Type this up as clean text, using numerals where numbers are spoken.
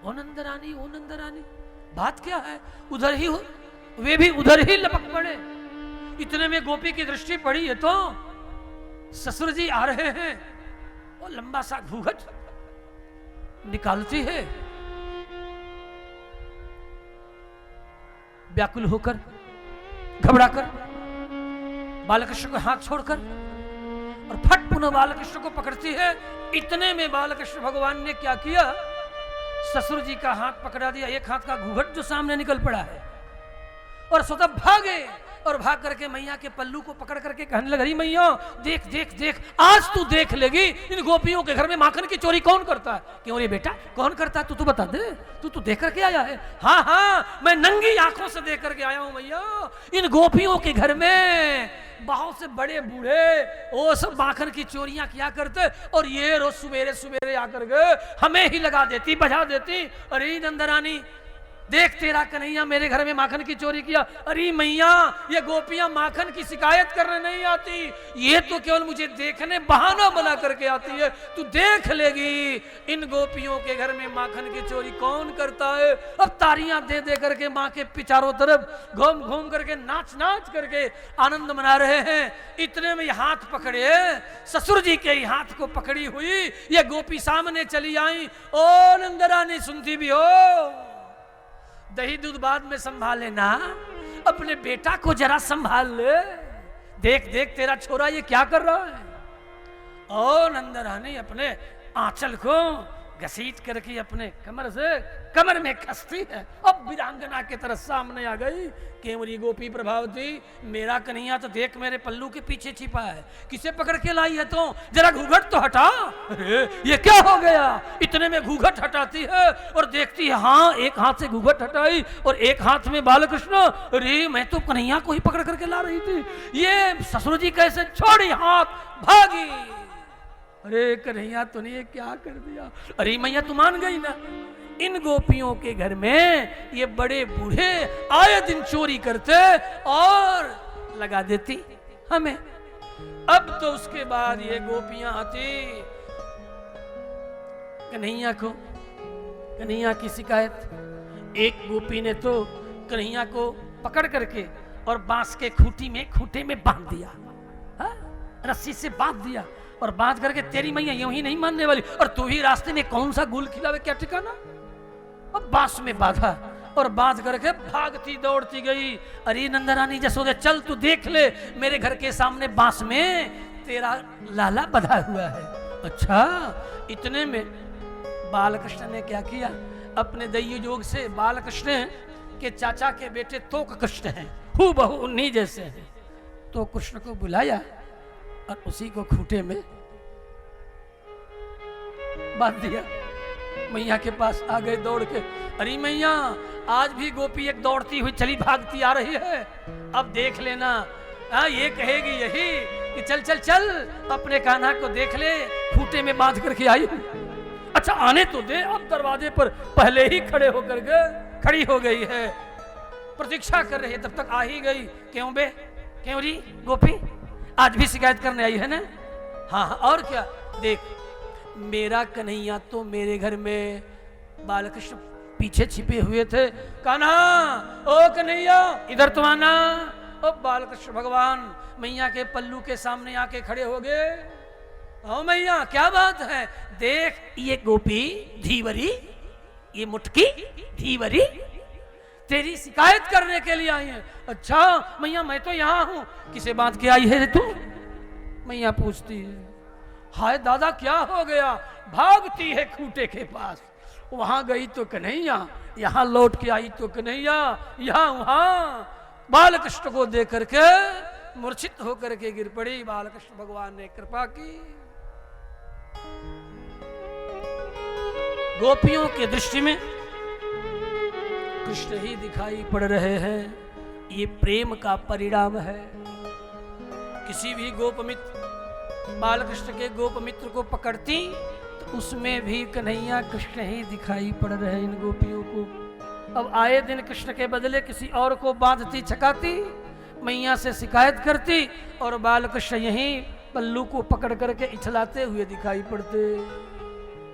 ओ नंदरानी, ओ नंदरानी, बात क्या है? उधर ही वे भी उधर ही लपक पड़े। इतने में गोपी की दृष्टि पड़ी है तो ससुर जी आ रहे हैं। वो लंबा सा घूंघट निकालती है, व्याकुल होकर, घबराकर, बालकृष्ण को हाथ छोड़कर और फट पुनः बालकृष्ण को पकड़ती है। इतने में बालकृष्ण भगवान ने क्या किया, ससुर जी का हाथ पकड़ा दिया, एक हाथ का घूंघट जो सामने निकल पड़ा है, और स्वतः भागे और भाग करके मैया के पल्लू को पकड़ करके कहने लगा, अरे मैया देख देख देख, आज तू देख लेगी इन गोपियों के घर में माखन की चोरी कौन करता है। क्यों रे बेटा, कौन करता है? तू तो बता दे, तू देख करके आया है? हाँ हाँ, मैं नंगी आंखों से देख करके आया हूं मैया। इन गोपियों के घर में बहुत से बड़े बूढ़े वो सब माखन की चोरियां किया करते, और ये रोज सवेरे सवेरे आकर के हमें ही लगा देती, बजा देती। अरे नंदरानी देख, तेरा कन्हैया मेरे घर में माखन की चोरी किया। अरे मैया, ये गोपियां माखन की शिकायत करने नहीं आती, ये तो केवल मुझे देखने बहाना बना करके आती है। तू देख लेगी इन गोपियों के घर में माखन की चोरी कौन करता है। अब तारियां दे दे करके माँ के चारों तरफ घूम घूम करके नाच नाच करके आनंद मना रहे हैं। इतने में हाथ पकड़े, ससुर जी के हाथ को पकड़ी हुई ये गोपी सामने चली आई। ओ नंदरानी, सुनती भी हो? दही दूध बाद में संभाल लेना, अपने बेटा को जरा संभाल ले। देख देख, तेरा छोरा ये क्या कर रहा है। ओ नंदरानी अपने आंचल को घसीट करके अपने कमर में कसती है। अब वीरांगना की तरह सामने आ गई। केवरी गोपी प्रभावती, मेरा कन्हैया तो देख मेरे पल्लू के पीछे छिपा है, किसे पकड़ के लाई है? तो जरा घूंघट तो हटा। अरे ये क्या हो गया? इतने में घूंघट हटाती है और देखती है, हाँ एक हाथ से घूंघट हटाई और एक हाथ में बालकृष्ण। अरे मैं तो कन्हैया को ही पकड़ करके ला रही थी, ये ससुर जी कैसे छोड़ी हाथ, भागी। अरे कन्हैया तूने क्या कर दिया? अरे मैया तू मान गई ना। इन गोपियों के घर में ये बड़े बूढ़े आए दिन चोरी करते और लगा देती हमें। अब तो उसके बाद ये गोपियां आती कन्हैया को, कन्हैया की शिकायत। एक गोपी ने तो कन्हैया को पकड़ करके और बांस के खूंटे में बांध दिया, रस्सी से बांध दिया और बांध करके, तेरी मैया यूं ही नहीं मानने वाली, और तू ही रास्ते में कौन सा गुल खिलावे, क्या ठिकाना। अब बांस में बांधा और बांध करके भागती दौड़ती गई। अरे नंदरानी जसोदे, चल तू देख ले, मेरे घर के सामने बांस में तेरा लाला बंधा हुआ है। अच्छा, इतने में बालकृष्ण ने क्या किया, अपने दैवी योग से बालकृष्ण के चाचा के बेटे तोक कृष्ण हैं, हूबहू उन्हीं जैसे हैं, तो कृष्ण को बुलाया और उसी को खूंटे में बांध दिया। मैया के पास आ गए दौड़ के। अरे मैया, आज भी गोपी एक दौड़ती हुई चली भागती आ रही है, अब देख लेना। ये कहेगी यही कि चल चल चल, अपने कान्हा को देख ले, खूंटे में बांध करके आई। अच्छा आने तो दे। अब दरवाजे पर पहले ही खड़ी हो गई है, प्रतीक्षा कर रही है, तब तक आ ही गई। क्यों बे, क्यों री गोपी, आज भी शिकायत करने आई है ना? हाँ और क्या, देख मेरा कन्हैया तो मेरे घर में, बालकृष्ण पीछे छिपे हुए थे। कान्हा, ओ कन्हैया इधर तो आना। ओ बालकृष्ण भगवान मैया के पल्लू के सामने आके खड़े हो गए। ओ मैया क्या बात है, देख ये गोपी धीवरी, ये मुटकी धीवरी तेरी शिकायत करने के लिए आई है। अच्छा मैया, मैं तो यहाँ हूँ, किसे बांध के आई है तू? मैया पूछती है। हाय दादा क्या हो गया? भागती है खूंटे के पास, वहां गई तो कन्हैया, यहाँ लौट के आई तो कन्हैया, यहाँ वहां बालकृष्ण को देख करके मूर्छित होकर के गिर पड़ी। बालकृष्ण भगवान ने कृपा की। गोपियों के दृष्टि में कृष्ण ही दिखाई पड़ रहे हैं, ये प्रेम का परिणाम है। किसी भी गोपमित्र बालकृष्ण के गोपमित्र को पकड़ती तो उसमें भी कन्हैया कृष्ण ही दिखाई पड़ रहे हैं इन गोपियों को। अब आए दिन कृष्ण के बदले किसी और को बांधती छकाती, मैया से शिकायत करती, और बालकृष्ण यहीं पल्लू को पकड़ करके इछलाते हुए दिखाई पड़ते।